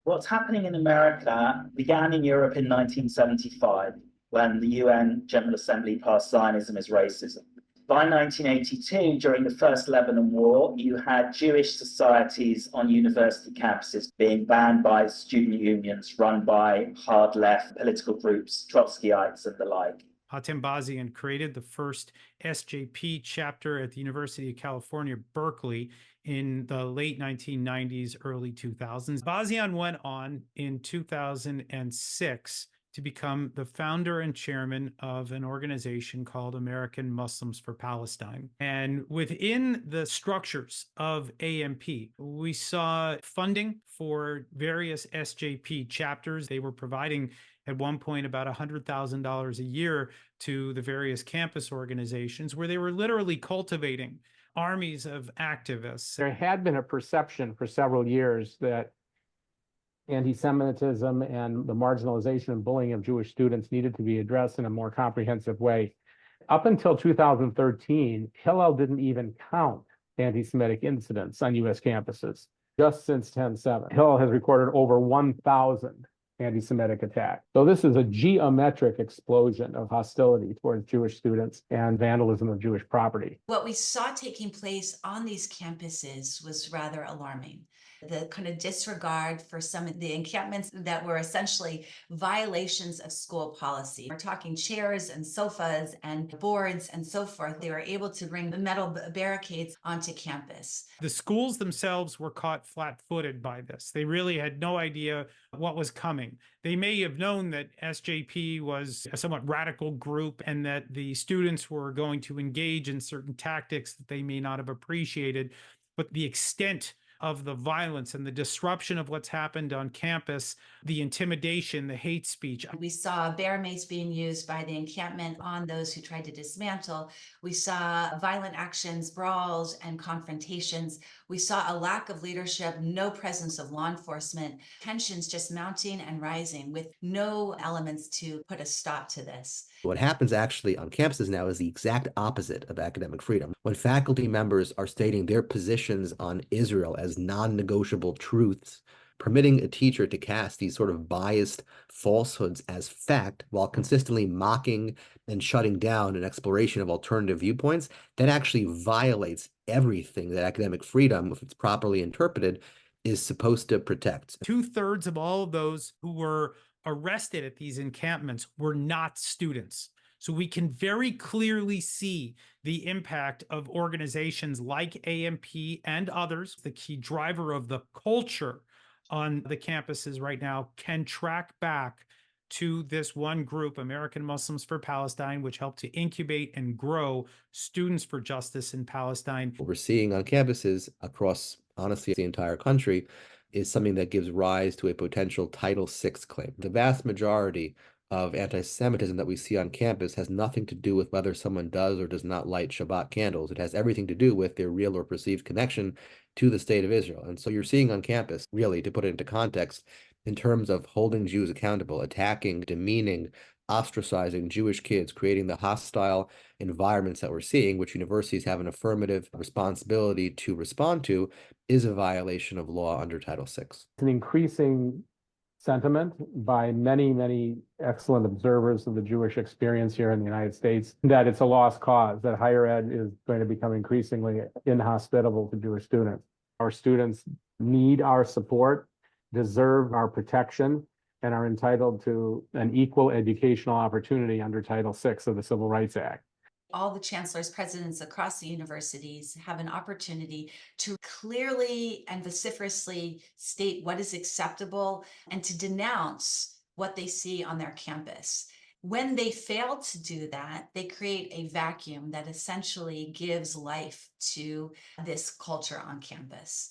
What's happening in America began in Europe in 1975 when the UN General Assembly passed Zionism as racism. By 1982, during the First Lebanon War, you had Jewish societies on university campuses being banned by student unions run by hard left political groups, Trotskyites and the like. Hatem Bazian created the first SJP chapter at the University of California, Berkeley in the late 1990s, early 2000s. Bazian went on in 2006 to become the founder and chairman of an organization called American Muslims for Palestine. And within the structures of AMP, we saw funding for various SJP chapters. They were providing at one point about $100,000 a year to the various campus organizations where they were literally cultivating armies of activists. There had been a perception for several years that anti-Semitism and the marginalization and bullying of Jewish students needed to be addressed in a more comprehensive way. Up until 2013, Hillel didn't even count anti-Semitic incidents on U.S. campuses. Just since 10/7, Hillel has recorded over 1,000 anti-Semitic attacks. So this is a geometric explosion of hostility towards Jewish students and vandalism of Jewish property. What we saw taking place on these campuses was rather alarming. The kind of disregard for some of the encampments that were essentially violations of school policy. We're talking chairs and sofas and boards and so forth. They were able to bring metal barricades onto campus. The schools themselves were caught flat-footed by this. They really had no idea what was coming. They may have known that SJP was a somewhat radical group and that the students were going to engage in certain tactics that they may not have appreciated, but the extent of the violence and the disruption of what's happened on campus, the intimidation, the hate speech. We saw bear mace being used by the encampment on those who tried to dismantle. We saw violent actions, brawls, and confrontations. We saw a lack of leadership, no presence of law enforcement, tensions just mounting and rising with no elements to put a stop to this. What happens actually on campuses now is the exact opposite of academic freedom. When faculty members are stating their positions on Israel as non-negotiable truths, permitting a teacher to cast these sort of biased falsehoods as fact while consistently mocking and shutting down an exploration of alternative viewpoints, that actually violates everything that academic freedom, if it's properly interpreted, is supposed to protect. 2/3 of all of those who were arrested at these encampments were not students. So we can very clearly see the impact of organizations like AMP and others. The key driver of the culture on the campuses right now can track back to this one group, American Muslims for Palestine, which helped to incubate and grow Students for Justice in Palestine. What we're seeing on campuses across, honestly, the entire country is something that gives rise to a potential Title VI claim. The vast majority of anti-Semitism that we see on campus has nothing to do with whether someone does or does not light Shabbat candles. It has everything to do with their real or perceived connection to the state of Israel. And so you're seeing on campus, really, to put it into context, in terms of holding Jews accountable, attacking, demeaning, ostracizing Jewish kids, creating the hostile environments that we're seeing, which universities have an affirmative responsibility to respond to, is a violation of law under Title VI. It's an increasing sentiment by many, many excellent observers of the Jewish experience here in the United States that it's a lost cause, that higher ed is going to become increasingly inhospitable to Jewish students. Our students need our support, deserve our protection, and are entitled to an equal educational opportunity under Title VI of the Civil Rights Act. All the chancellors, presidents across the universities have an opportunity to clearly and vociferously state what is acceptable and to denounce what they see on their campus. When they fail to do that, they create a vacuum that essentially gives life to this culture on campus.